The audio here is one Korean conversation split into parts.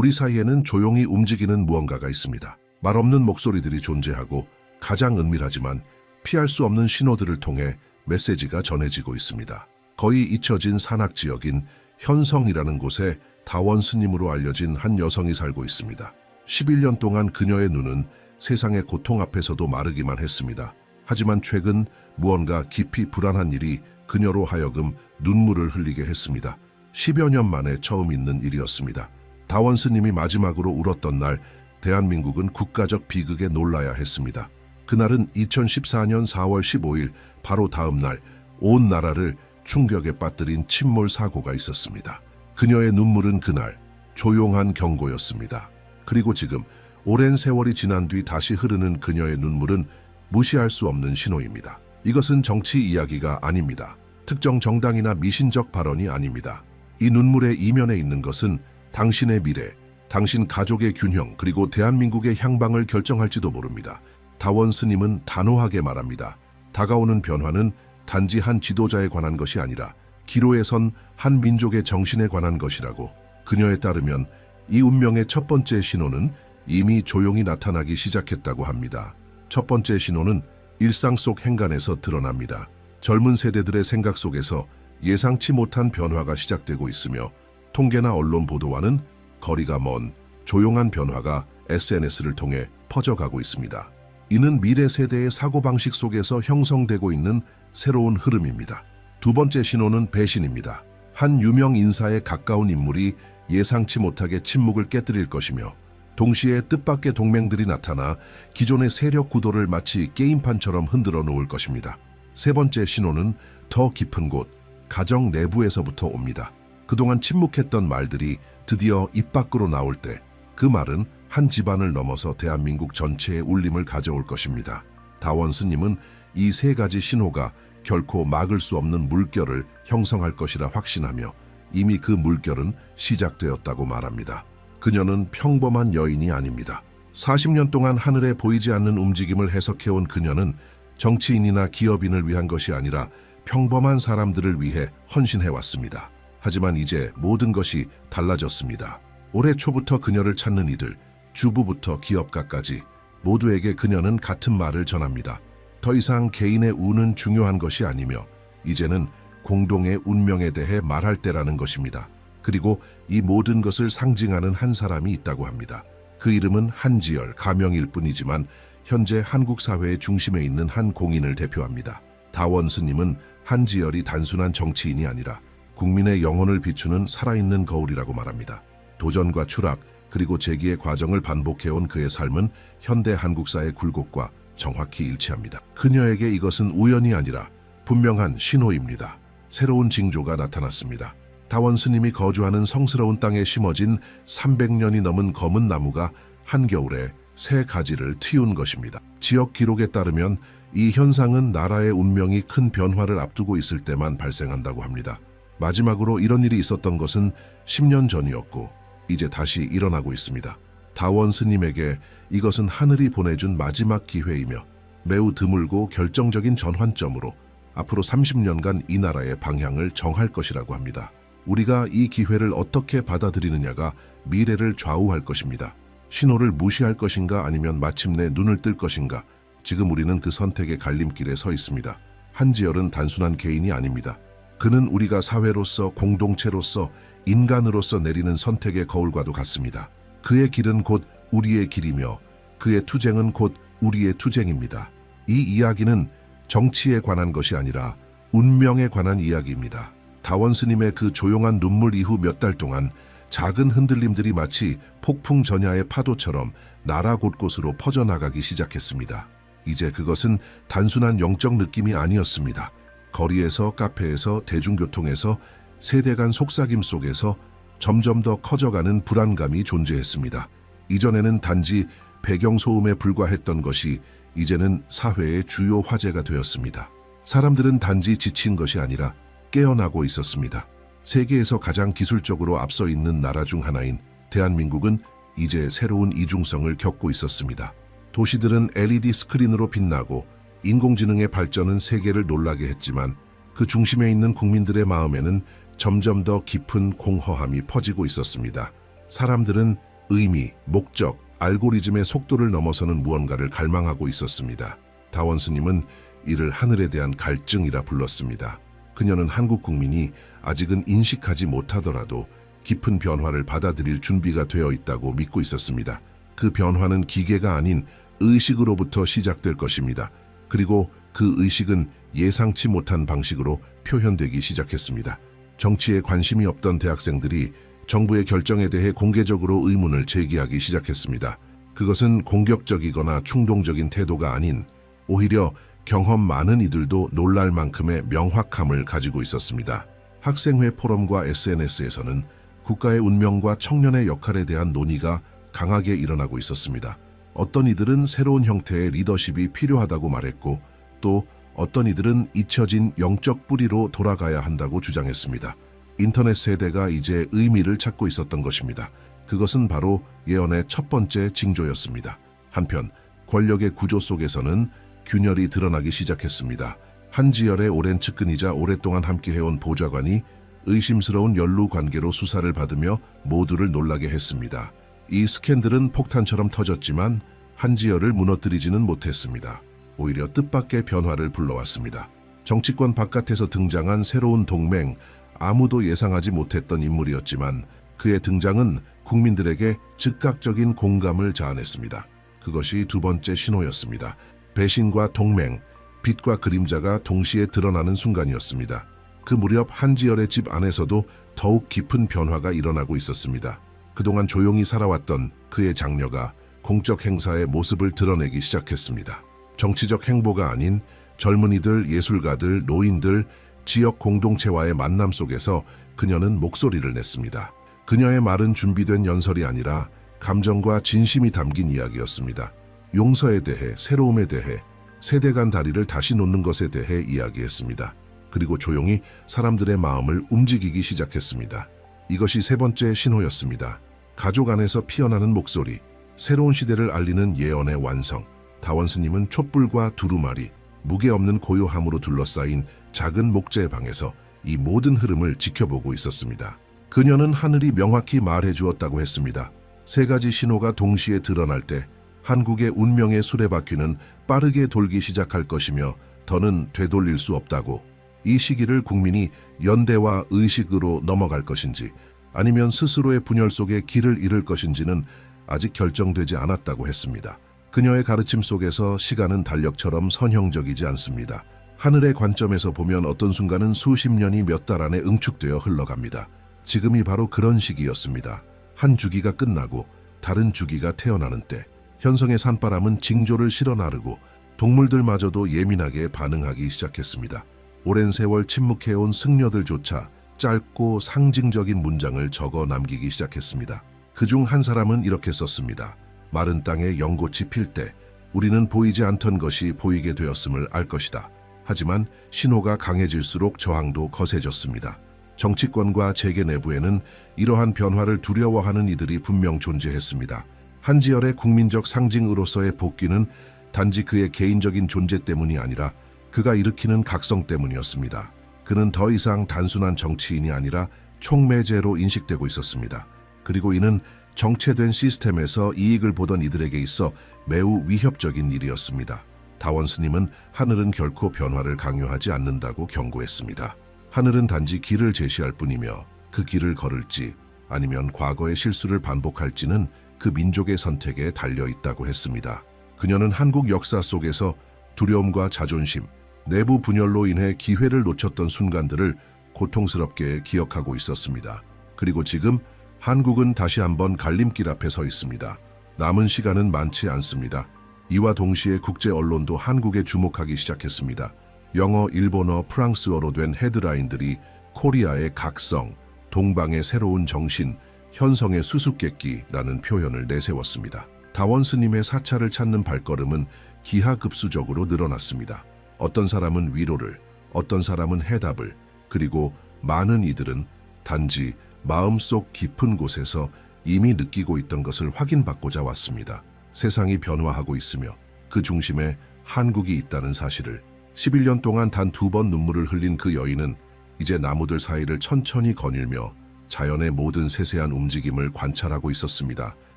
우리 사이에는 조용히 움직이는 무언가가 있습니다. 말 없는 목소리들이 존재하고 가장 은밀하지만 피할 수 없는 신호들을 통해 메시지가 전해지고 있습니다. 거의 잊혀진 산악 지역인 현성이라는 곳에 다원 스님으로 알려진 한 여성이 살고 있습니다. 11년 동안 그녀의 눈은 세상의 고통 앞에서도 마르기만 했습니다. 하지만 최근 무언가 깊이 불안한 일이 그녀로 하여금 눈물을 흘리게 했습니다. 10여 년 만에 처음 있는 일이었습니다. 다원 스님이 마지막으로 울었던 날, 대한민국은 국가적 비극에 놀라야 했습니다. 그날은 2014년 4월 15일, 바로 다음 날 온 나라를 충격에 빠뜨린 침몰 사고가 있었습니다. 그녀의 눈물은 그날 조용한 경고였습니다. 그리고 지금 오랜 세월이 지난 뒤 다시 흐르는 그녀의 눈물은 무시할 수 없는 신호입니다. 이것은 정치 이야기가 아닙니다. 특정 정당이나 미신적 발언이 아닙니다. 이 눈물의 이면에 있는 것은 당신의 미래, 당신 가족의 균형, 그리고 대한민국의 향방을 결정할지도 모릅니다. 다원 스님은 단호하게 말합니다. 다가오는 변화는 단지 한 지도자에 관한 것이 아니라 기로에 선 한 민족의 정신에 관한 것이라고. 그녀에 따르면 이 운명의 첫 번째 신호는 이미 조용히 나타나기 시작했다고 합니다. 첫 번째 신호는 일상 속 행간에서 드러납니다. 젊은 세대들의 생각 속에서 예상치 못한 변화가 시작되고 있으며 통계나 언론 보도와는 거리가 먼 조용한 변화가 SNS를 통해 퍼져가고 있습니다. 이는 미래 세대의 사고방식 속에서 형성되고 있는 새로운 흐름입니다. 두 번째 신호는 배신입니다. 한 유명 인사에 가까운 인물이 예상치 못하게 침묵을 깨뜨릴 것이며 동시에 뜻밖의 동맹들이 나타나 기존의 세력 구도를 마치 게임판처럼 흔들어 놓을 것입니다. 세 번째 신호는 더 깊은 곳, 가정 내부에서부터 옵니다. 그동안 침묵했던 말들이 드디어 입 밖으로 나올 때 그 말은 한 집안을 넘어서 대한민국 전체의 울림을 가져올 것입니다. 다원 스님은 이 세 가지 신호가 결코 막을 수 없는 물결을 형성할 것이라 확신하며 이미 그 물결은 시작되었다고 말합니다. 그녀는 평범한 여인이 아닙니다. 40년 동안 하늘에 보이지 않는 움직임을 해석해온 그녀는 정치인이나 기업인을 위한 것이 아니라 평범한 사람들을 위해 헌신해왔습니다. 하지만 이제 모든 것이 달라졌습니다. 올해 초부터 그녀를 찾는 이들, 주부부터 기업가까지 모두에게 그녀는 같은 말을 전합니다. 더 이상 개인의 운은 중요한 것이 아니며 이제는 공동의 운명에 대해 말할 때라는 것입니다. 그리고 이 모든 것을 상징하는 한 사람이 있다고 합니다. 그 이름은 한지열, 가명일 뿐이지만 현재 한국 사회의 중심에 있는 한 공인을 대표합니다. 다원 스님은 한지열이 단순한 정치인이 아니라 국민의 영혼을 비추는 살아있는 거울이라고 말합니다. 도전과 추락, 그리고 재기의 과정을 반복해온 그의 삶은 현대 한국사의 굴곡과 정확히 일치합니다. 그녀에게 이것은 우연이 아니라 분명한 신호입니다. 새로운 징조가 나타났습니다. 다원 스님이 거주하는 성스러운 땅에 심어진 300년이 넘은 검은 나무가 한겨울에 새 가지를 틔운 것입니다. 지역 기록에 따르면 이 현상은 나라의 운명이 큰 변화를 앞두고 있을 때만 발생한다고 합니다. 마지막으로 이런 일이 있었던 것은 10년 전이었고 이제 다시 일어나고 있습니다. 다원 스님에게 이것은 하늘이 보내준 마지막 기회이며 매우 드물고 결정적인 전환점으로 앞으로 30년간 이 나라의 방향을 정할 것이라고 합니다. 우리가 이 기회를 어떻게 받아들이느냐가 미래를 좌우할 것입니다. 신호를 무시할 것인가 아니면 마침내 눈을 뜰 것인가. 지금 우리는 그 선택의 갈림길에 서 있습니다. 한지열은 단순한 개인이 아닙니다. 그는 우리가 사회로서, 공동체로서, 인간으로서 내리는 선택의 거울과도 같습니다. 그의 길은 곧 우리의 길이며 그의 투쟁은 곧 우리의 투쟁입니다. 이 이야기는 정치에 관한 것이 아니라 운명에 관한 이야기입니다. 다원 스님의 그 조용한 눈물 이후 몇 달 동안 작은 흔들림들이 마치 폭풍 전야의 파도처럼 나라 곳곳으로 퍼져나가기 시작했습니다. 이제 그것은 단순한 영적 느낌이 아니었습니다. 거리에서, 카페에서, 대중교통에서, 세대 간 속삭임 속에서 점점 더 커져가는 불안감이 존재했습니다. 이전에는 단지 배경소음에 불과했던 것이 이제는 사회의 주요 화제가 되었습니다. 사람들은 단지 지친 것이 아니라 깨어나고 있었습니다. 세계에서 가장 기술적으로 앞서 있는 나라 중 하나인 대한민국은 이제 새로운 이중성을 겪고 있었습니다. 도시들은 LED 스크린으로 빛나고 인공지능의 발전은 세계를 놀라게 했지만 그 중심에 있는 국민들의 마음에는 점점 더 깊은 공허함이 퍼지고 있었습니다. 사람들은 의미, 목적, 알고리즘의 속도를 넘어서는 무언가를 갈망하고 있었습니다. 다원 스님은 이를 하늘에 대한 갈증이라 불렀습니다. 그녀는 한국 국민이 아직은 인식하지 못하더라도 깊은 변화를 받아들일 준비가 되어 있다고 믿고 있었습니다. 그 변화는 기계가 아닌 의식으로부터 시작될 것입니다. 그리고 그 의식은 예상치 못한 방식으로 표현되기 시작했습니다. 정치에 관심이 없던 대학생들이 정부의 결정에 대해 공개적으로 의문을 제기하기 시작했습니다. 그것은 공격적이거나 충동적인 태도가 아닌 오히려 경험 많은 이들도 놀랄 만큼의 명확함을 가지고 있었습니다. 학생회 포럼과 SNS에서는 국가의 운명과 청년의 역할에 대한 논의가 강하게 일어나고 있었습니다. 어떤 이들은 새로운 형태의 리더십이 필요하다고 말했고, 또 어떤 이들은 잊혀진 영적 뿌리로 돌아가야 한다고 주장했습니다. 인터넷 세대가 이제 의미를 찾고 있었던 것입니다. 그것은 바로 예언의 첫 번째 징조였습니다. 한편 권력의 구조 속에서는 균열이 드러나기 시작했습니다. 한지열의 오랜 측근이자 오랫동안 함께해온 보좌관이 의심스러운 연루 관계로 수사를 받으며 모두를 놀라게 했습니다. 이 스캔들은 폭탄처럼 터졌지만 한지열을 무너뜨리지는 못했습니다. 오히려 뜻밖의 변화를 불러왔습니다. 정치권 바깥에서 등장한 새로운 동맹, 아무도 예상하지 못했던 인물이었지만 그의 등장은 국민들에게 즉각적인 공감을 자아냈습니다. 그것이 두 번째 신호였습니다. 배신과 동맹, 빛과 그림자가 동시에 드러나는 순간이었습니다. 그 무렵 한지열의 집 안에서도 더욱 깊은 변화가 일어나고 있었습니다. 그동안 조용히 살아왔던 그의 장녀가 공적 행사의 모습을 드러내기 시작했습니다. 정치적 행보가 아닌 젊은이들, 예술가들, 노인들, 지역 공동체와의 만남 속에서 그녀는 목소리를 냈습니다. 그녀의 말은 준비된 연설이 아니라 감정과 진심이 담긴 이야기였습니다. 용서에 대해, 새로움에 대해, 세대 간 다리를 다시 놓는 것에 대해 이야기했습니다. 그리고 조용히 사람들의 마음을 움직이기 시작했습니다. 이것이 세 번째 신호였습니다. 가족 안에서 피어나는 목소리, 새로운 시대를 알리는 예언의 완성. 다원 스님은 촛불과 두루마리, 무게 없는 고요함으로 둘러싸인 작은 목재 방에서 이 모든 흐름을 지켜보고 있었습니다. 그녀는 하늘이 명확히 말해주었다고 했습니다. 세 가지 신호가 동시에 드러날 때 한국의 운명의 수레바퀴는 빠르게 돌기 시작할 것이며 더는 되돌릴 수 없다고. 이 시기를 국민이 연대와 의식으로 넘어갈 것인지 아니면 스스로의 분열 속에 길을 잃을 것인지는 아직 결정되지 않았다고 했습니다. 그녀의 가르침 속에서 시간은 달력처럼 선형적이지 않습니다. 하늘의 관점에서 보면 어떤 순간은 수십 년이 몇 달 안에 응축되어 흘러갑니다. 지금이 바로 그런 시기였습니다. 한 주기가 끝나고 다른 주기가 태어나는 때 현성의 산바람은 징조를 실어 나르고 동물들마저도 예민하게 반응하기 시작했습니다. 오랜 세월 침묵해온 승려들조차 짧고 상징적인 문장을 적어 남기기 시작했습니다. 그중 한 사람은 이렇게 썼습니다. 마른 땅에 연꽃이 필 때 우리는 보이지 않던 것이 보이게 되었음을 알 것이다. 하지만 신호가 강해질수록 저항도 거세졌습니다. 정치권과 재계 내부에는 이러한 변화를 두려워하는 이들이 분명 존재했습니다. 한지열의 국민적 상징으로서의 복귀는 단지 그의 개인적인 존재 때문이 아니라 그가 일으키는 각성 때문이었습니다. 그는 더 이상 단순한 정치인이 아니라 촉매제로 인식되고 있었습니다. 그리고 이는 정체된 시스템에서 이익을 보던 이들에게 있어 매우 위협적인 일이었습니다. 다원 스님은 하늘은 결코 변화를 강요하지 않는다고 경고했습니다. 하늘은 단지 길을 제시할 뿐이며 그 길을 걸을지 아니면 과거의 실수를 반복할지는 그 민족의 선택에 달려 있다고 했습니다. 그녀는 한국 역사 속에서 두려움과 자존심, 내부 분열로 인해 기회를 놓쳤던 순간들을 고통스럽게 기억하고 있었습니다. 그리고 지금 한국은 다시 한번 갈림길 앞에 서 있습니다. 남은 시간은 많지 않습니다. 이와 동시에 국제 언론도 한국에 주목하기 시작했습니다. 영어, 일본어, 프랑스어로 된 헤드라인들이 코리아의 각성, 동방의 새로운 정신, 현성의 수수께끼라는 표현을 내세웠습니다. 다원 스님의 사찰을 찾는 발걸음은 기하급수적으로 늘어났습니다. 어떤 사람은 위로를, 어떤 사람은 해답을, 그리고 많은 이들은 단지 마음속 깊은 곳에서 이미 느끼고 있던 것을 확인받고자 왔습니다. 세상이 변화하고 있으며 그 중심에 한국이 있다는 사실을. 11년 동안 단 2번 눈물을 흘린 그 여인은 이제 나무들 사이를 천천히 거닐며 자연의 모든 세세한 움직임을 관찰하고 있었습니다.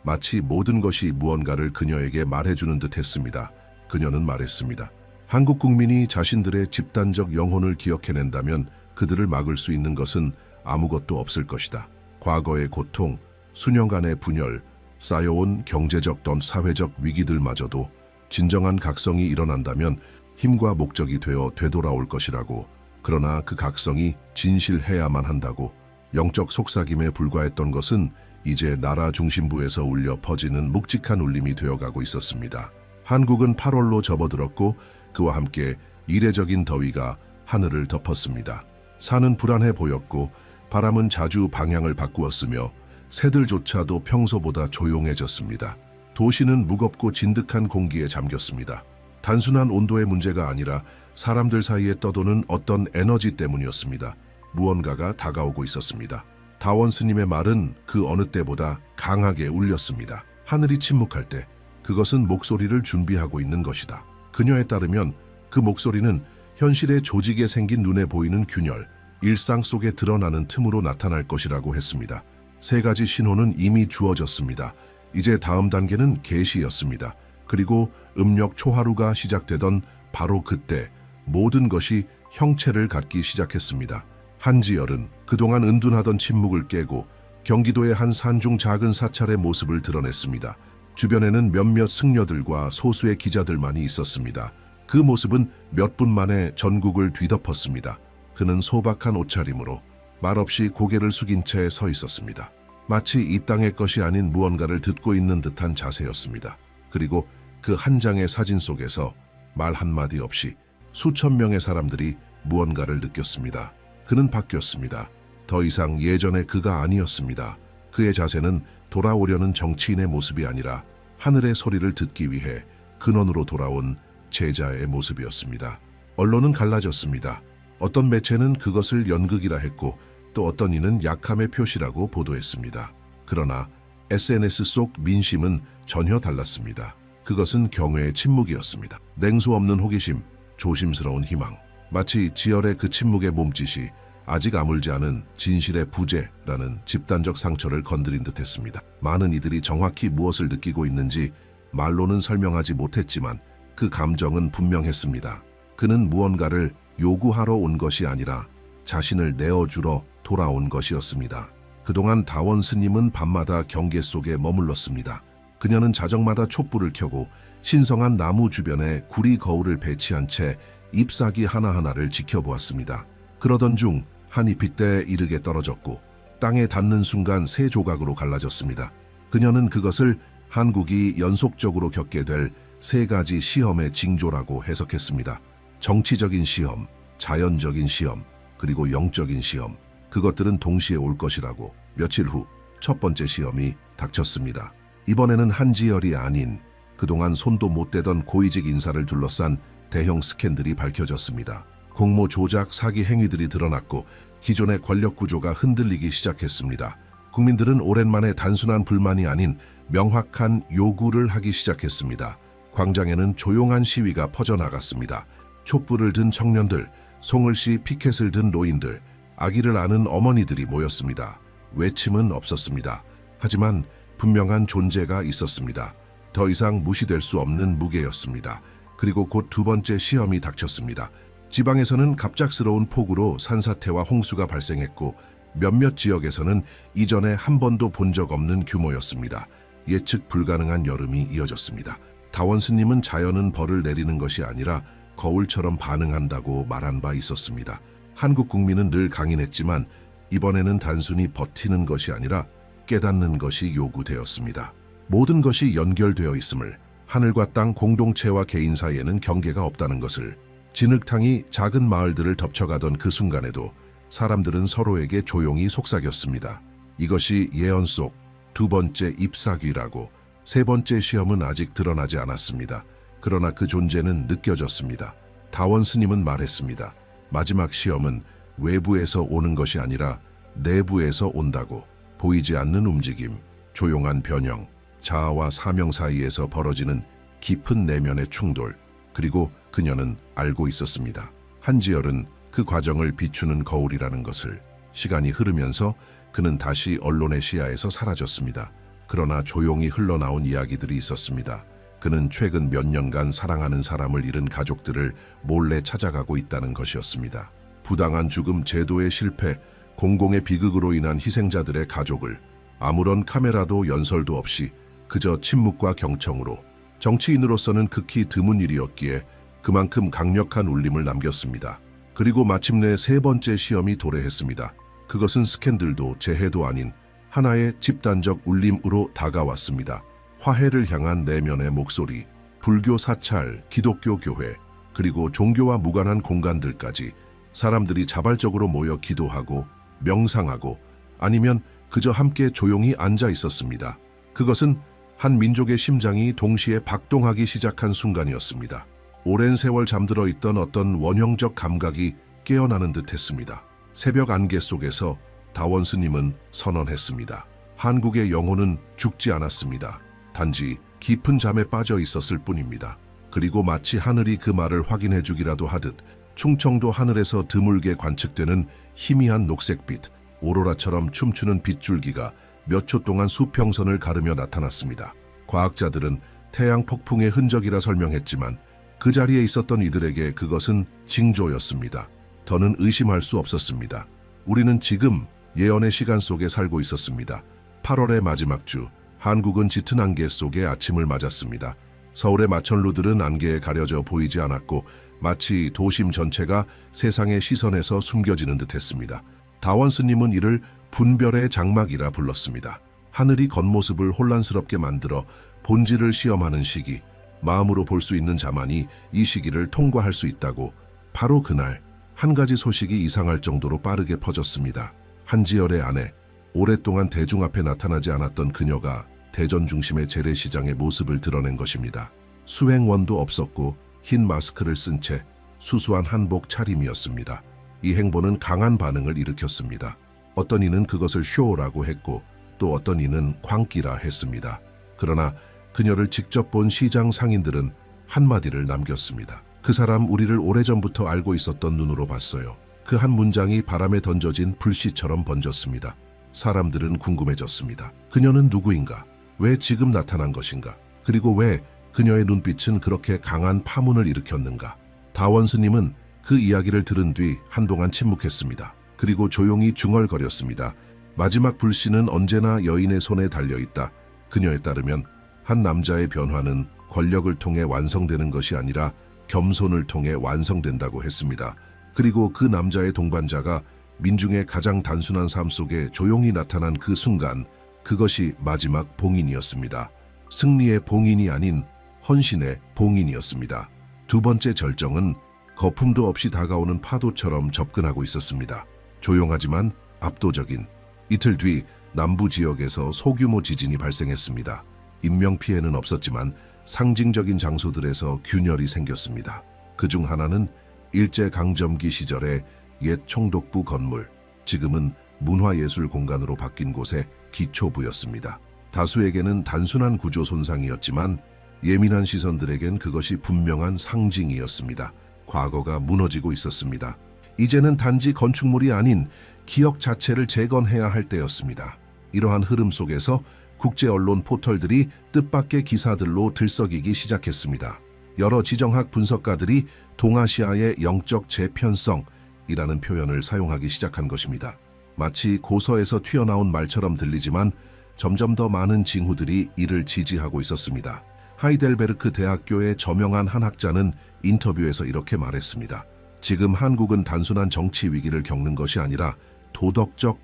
마치 모든 것이 무언가를 그녀에게 말해주는 듯 했습니다. 그녀는 말했습니다. 한국 국민이 자신들의 집단적 영혼을 기억해낸다면 그들을 막을 수 있는 것은 아무것도 없을 것이다. 과거의 고통, 수년간의 분열, 쌓여온 경제적 또는 사회적 위기들마저도 진정한 각성이 일어난다면 힘과 목적이 되어 되돌아올 것이라고. 그러나 그 각성이 진실해야만 한다고. 영적 속삭임에 불과했던 것은 이제 나라 중심부에서 울려 퍼지는 묵직한 울림이 되어가고 있었습니다. 한국은 8월로 접어들었고 그와 함께 이례적인 더위가 하늘을 덮었습니다. 산은 불안해 보였고 바람은 자주 방향을 바꾸었으며 새들조차도 평소보다 조용해졌습니다. 도시는 무겁고 진득한 공기에 잠겼습니다. 단순한 온도의 문제가 아니라 사람들 사이에 떠도는 어떤 에너지 때문이었습니다. 무언가가 다가오고 있었습니다. 다원 스님의 말은 그 어느 때보다 강하게 울렸습니다. 하늘이 침묵할 때 그것은 목소리를 준비하고 있는 것이다. 그녀에 따르면 그 목소리는 현실의 조직에 생긴 눈에 보이는 균열, 일상 속에 드러나는 틈으로 나타날 것이라고 했습니다. 세 가지 신호는 이미 주어졌습니다. 이제 다음 단계는 계시였습니다. 그리고 음력 초하루가 시작되던 바로 그때 모든 것이 형체를 갖기 시작했습니다. 한지열은 그동안 은둔하던 침묵을 깨고 경기도의 한 산중 작은 사찰의 모습을 드러냈습니다. 주변에는 몇몇 승려들과 소수의 기자들만이 있었습니다. 그 모습은 몇 분 만에 전국을 뒤덮었습니다. 그는 소박한 옷차림으로 말없이 고개를 숙인 채 서 있었습니다. 마치 이 땅의 것이 아닌 무언가를 듣고 있는 듯한 자세였습니다. 그리고 그 한 장의 사진 속에서 말 한마디 없이 수천 명의 사람들이 무언가를 느꼈습니다. 그는 바뀌었습니다. 더 이상 예전의 그가 아니었습니다. 그의 자세는 돌아오려는 정치인의 모습이 아니라 하늘의 소리를 듣기 위해 근원으로 돌아온 제자의 모습이었습니다. 언론은 갈라졌습니다. 어떤 매체는 그것을 연극이라 했고 또 어떤 이는 약함의 표시라고 보도했습니다. 그러나 SNS 속 민심은 전혀 달랐습니다. 그것은 경외의 침묵이었습니다. 냉소 없는 호기심, 조심스러운 희망. 마치 지열의 그 침묵의 몸짓이 아직 아물지 않은 진실의 부재라는 집단적 상처를 건드린 듯했습니다. 많은 이들이 정확히 무엇을 느끼고 있는지 말로는 설명하지 못했지만 그 감정은 분명했습니다. 그는 무언가를 요구하러 온 것이 아니라 자신을 내어주러 돌아온 것이었습니다. 그동안 다원 스님은 밤마다 경계 속에 머물렀습니다. 그녀는 자정마다 촛불을 켜고 신성한 나무 주변에 구리 거울을 배치한 채 잎사귀 하나하나를 지켜보았습니다. 그러던 중 한 잎이 때에 이르게 떨어졌고 땅에 닿는 순간 세 조각으로 갈라졌습니다. 그녀는 그것을 한국이 연속적으로 겪게 될 세 가지 시험의 징조라고 해석했습니다. 정치적인 시험, 자연적인 시험, 그리고 영적인 시험. 그것들은 동시에 올 것이라고. 며칠 후 첫 번째 시험이 닥쳤습니다. 이번에는 한지열이 아닌 그동안 손도 못 대던 고위직 인사를 둘러싼 대형 스캔들이 밝혀졌습니다. 공모 조작 사기 행위들이 드러났고 기존의 권력 구조가 흔들리기 시작했습니다. 국민들은 오랜만에 단순한 불만이 아닌 명확한 요구를 하기 시작했습니다. 광장에는 조용한 시위가 퍼져나갔습니다. 촛불을 든 청년들, 송을시 피켓을 든 노인들, 아기를 안은 어머니들이 모였습니다. 외침은 없었습니다. 하지만 분명한 존재가 있었습니다. 더 이상 무시될 수 없는 무게였습니다. 그리고 곧 두 번째 시험이 닥쳤습니다. 지방에서는 갑작스러운 폭우로 산사태와 홍수가 발생했고 몇몇 지역에서는 이전에 한 번도 본 적 없는 규모였습니다. 예측 불가능한 여름이 이어졌습니다. 다원 스님은 자연은 벌을 내리는 것이 아니라 거울처럼 반응한다고 말한 바 있었습니다. 한국 국민은 늘 강인했지만 이번에는 단순히 버티는 것이 아니라 깨닫는 것이 요구되었습니다. 모든 것이 연결되어 있음을, 하늘과 땅, 공동체와 개인 사이에는 경계가 없다는 것을. 진흙탕이 작은 마을들을 덮쳐가던 그 순간에도 사람들은 서로에게 조용히 속삭였습니다. 이것이 예언 속 두 번째 잎사귀라고. 세 번째 시험은 아직 드러나지 않았습니다. 그러나 그 존재는 느껴졌습니다. 다원 스님은 말했습니다. 마지막 시험은 외부에서 오는 것이 아니라 내부에서 온다고. 보이지 않는 움직임, 조용한 변형, 자아와 사명 사이에서 벌어지는 깊은 내면의 충돌. 그리고 그녀는 알고 있었습니다. 한지열은 그 과정을 비추는 거울이라는 것을. 시간이 흐르면서 그는 다시 언론의 시야에서 사라졌습니다. 그러나 조용히 흘러나온 이야기들이 있었습니다. 그는 최근 몇 년간 사랑하는 사람을 잃은 가족들을 몰래 찾아가고 있다는 것이었습니다. 부당한 죽음, 제도의 실패, 공공의 비극으로 인한 희생자들의 가족을 아무런 카메라도 연설도 없이 그저 침묵과 경청으로, 정치인으로서는 극히 드문 일이었기에 그만큼 강력한 울림을 남겼습니다. 그리고 마침내 세 번째 시험이 도래했습니다. 그것은 스캔들도 재해도 아닌 하나의 집단적 울림으로 다가왔습니다. 화해를 향한 내면의 목소리, 불교 사찰, 기독교 교회, 그리고 종교와 무관한 공간들까지 사람들이 자발적으로 모여 기도하고 명상하고 아니면 그저 함께 조용히 앉아 있었습니다. 그것은 한 민족의 심장이 동시에 박동하기 시작한 순간이었습니다. 오랜 세월 잠들어 있던 어떤 원형적 감각이 깨어나는 듯 했습니다. 새벽 안개 속에서 다원 스님은 선언했습니다. 한국의 영혼은 죽지 않았습니다. 단지 깊은 잠에 빠져 있었을 뿐입니다. 그리고 마치 하늘이 그 말을 확인해 주기라도 하듯 충청도 하늘에서 드물게 관측되는 희미한 녹색빛, 오로라처럼 춤추는 빗줄기가 몇 초 동안 수평선을 가르며 나타났습니다. 과학자들은 태양 폭풍의 흔적이라 설명했지만 그 자리에 있었던 이들에게 그것은 징조였습니다. 더는 의심할 수 없었습니다. 우리는 지금 예언의 시간 속에 살고 있었습니다. 8월의 마지막 주, 한국은 짙은 안개 속에 아침을 맞았습니다. 서울의 마천루들은 안개에 가려져 보이지 않았고 마치 도심 전체가 세상의 시선에서 숨겨지는 듯했습니다. 다원 스님은 이를 분별의 장막이라 불렀습니다. 하늘이 겉모습을 혼란스럽게 만들어 본질을 시험하는 시기, 마음으로 볼 수 있는 자만이 이 시기를 통과할 수 있다고. 바로 그날 한 가지 소식이 이상할 정도로 빠르게 퍼졌습니다. 한지열의 아내, 오랫동안 대중 앞에 나타나지 않았던 그녀가 대전 중심의 재래시장의 모습을 드러낸 것입니다. 수행원도 없었고 흰 마스크를 쓴 채 수수한 한복 차림이었습니다. 이 행보는 강한 반응을 일으켰습니다. 어떤 이는 그것을 쇼라고 했고 또 어떤 이는 광기라 했습니다. 그러나 그녀를 직접 본 시장 상인들은 한마디를 남겼습니다. 그 사람 우리를 오래전부터 알고 있었던 눈으로 봤어요. 그 한 문장이 바람에 던져진 불씨처럼 번졌습니다. 사람들은 궁금해졌습니다. 그녀는 누구인가? 왜 지금 나타난 것인가? 그리고 왜 그녀의 눈빛은 그렇게 강한 파문을 일으켰는가? 다원 스님은 그 이야기를 들은 뒤 한동안 침묵했습니다. 그리고 조용히 중얼거렸습니다. 마지막 불씨는 언제나 여인의 손에 달려있다. 그녀에 따르면 한 남자의 변화는 권력을 통해 완성되는 것이 아니라 겸손을 통해 완성된다고 했습니다. 그리고 그 남자의 동반자가 민중의 가장 단순한 삶 속에 조용히 나타난 그 순간, 그것이 마지막 봉인이었습니다. 승리의 봉인이 아닌 헌신의 봉인이었습니다. 두 번째 절정은 거품도 없이 다가오는 파도처럼 접근하고 있었습니다. 조용하지만 압도적인. 이틀 뒤 남부 지역에서 소규모 지진이 발생했습니다. 인명피해는 없었지만 상징적인 장소들에서 균열이 생겼습니다. 그중 하나는 일제강점기 시절의 옛 총독부 건물, 지금은 문화예술 공간으로 바뀐 곳의 기초부였습니다. 다수에게는 단순한 구조 손상이었지만 예민한 시선들에겐 그것이 분명한 상징이었습니다. 과거가 무너지고 있었습니다. 이제는 단지 건축물이 아닌 기억 자체를 재건해야 할 때였습니다. 이러한 흐름 속에서 국제 언론 포털들이 뜻밖의 기사들로 들썩이기 시작했습니다. 여러 지정학 분석가들이 동아시아의 영적 재편성이라는 표현을 사용하기 시작한 것입니다. 마치 고서에서 튀어나온 말처럼 들리지만 점점 더 많은 징후들이 이를 지지하고 있었습니다. 하이델베르크 대학교의 저명한 한 학자는 인터뷰에서 이렇게 말했습니다. 지금 한국은 단순한 정치 위기를 겪는 것이 아니라 도덕적,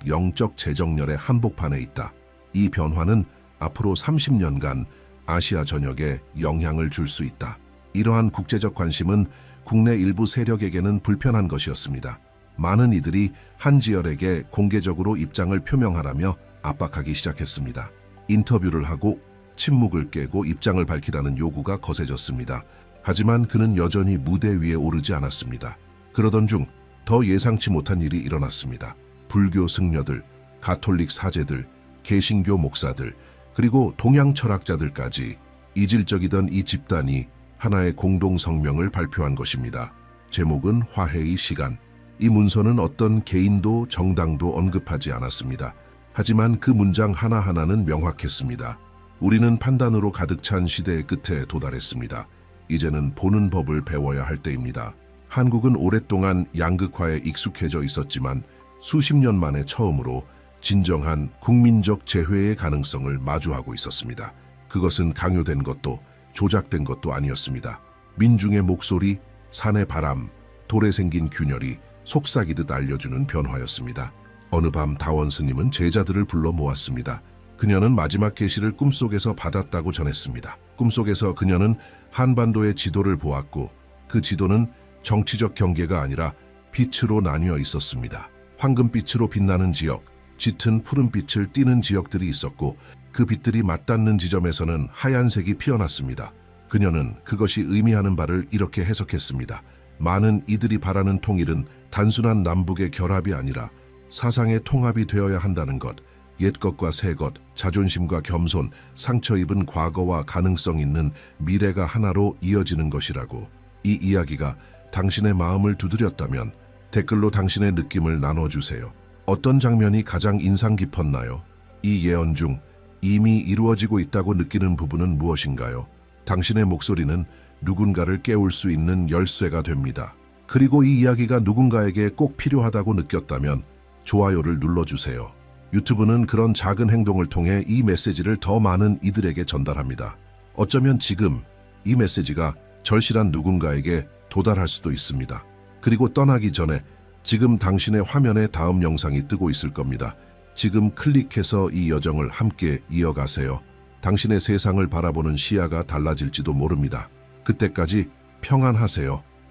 영적 재정렬의 한복판에 있다. 이 변화는 앞으로 30년간 아시아 전역에 영향을 줄 수 있다. 이러한 국제적 관심은 국내 일부 세력에게는 불편한 것이었습니다. 많은 이들이 한지열에게 공개적으로 입장을 표명하라며 압박하기 시작했습니다. 인터뷰를 하고 침묵을 깨고 입장을 밝히라는 요구가 거세졌습니다. 하지만 그는 여전히 무대 위에 오르지 않았습니다. 그러던 중 더 예상치 못한 일이 일어났습니다. 불교 승려들, 가톨릭 사제들, 개신교 목사들, 그리고 동양 철학자들까지 이질적이던 이 집단이 하나의 공동 성명을 발표한 것입니다. 제목은 화해의 시간. 이 문서는 어떤 개인도 정당도 언급하지 않았습니다. 하지만 그 문장 하나하나는 명확했습니다. 우리는 판단으로 가득 찬 시대의 끝에 도달했습니다. 이제는 보는 법을 배워야 할 때입니다. 한국은 오랫동안 양극화에 익숙해져 있었지만 수십 년 만에 처음으로 진정한 국민적 재회의 가능성을 마주하고 있었습니다. 그것은 강요된 것도 조작된 것도 아니었습니다. 민중의 목소리, 산의 바람, 돌에 생긴 균열이 속삭이듯 알려주는 변화였습니다. 어느 밤 다원 스님은 제자들을 불러 모았습니다. 그녀는 마지막 계시를 꿈속에서 받았다고 전했습니다. 꿈속에서 그녀는 한반도의 지도를 보았고 그 지도는 정치적 경계가 아니라 빛으로 나뉘어 있었습니다. 황금빛으로 빛나는 지역, 짙은 푸른빛을 띠는 지역들이 있었고 그 빛들이 맞닿는 지점에서는 하얀색이 피어났습니다. 그녀는 그것이 의미하는 바를 이렇게 해석했습니다. 많은 이들이 바라는 통일은 단순한 남북의 결합이 아니라 사상의 통합이 되어야 한다는 것, 옛 것과 새 것, 자존심과 겸손, 상처 입은 과거와 가능성 있는 미래가 하나로 이어지는 것이라고. 이 이야기가 당신의 마음을 두드렸다면 댓글로 당신의 느낌을 나눠주세요. 어떤 장면이 가장 인상 깊었나요? 이 예언 중 이미 이루어지고 있다고 느끼는 부분은 무엇인가요? 당신의 목소리는 누군가를 깨울 수 있는 열쇠가 됩니다. 그리고 이 이야기가 누군가에게 꼭 필요하다고 느꼈다면 좋아요를 눌러주세요. 유튜브는 그런 작은 행동을 통해 이 메시지를 더 많은 이들에게 전달합니다. 어쩌면 지금 이 메시지가 절실한 누군가에게 도달할 수도 있습니다. 그리고 떠나기 전에 지금 당신의 화면에 다음 영상이 뜨고 있을 겁니다. 지금 클릭해서 이 여정을 함께 이어가세요. 당신의 세상을 바라보는 시야가 달라질지도 모릅니다. 그때까지 평안하세요.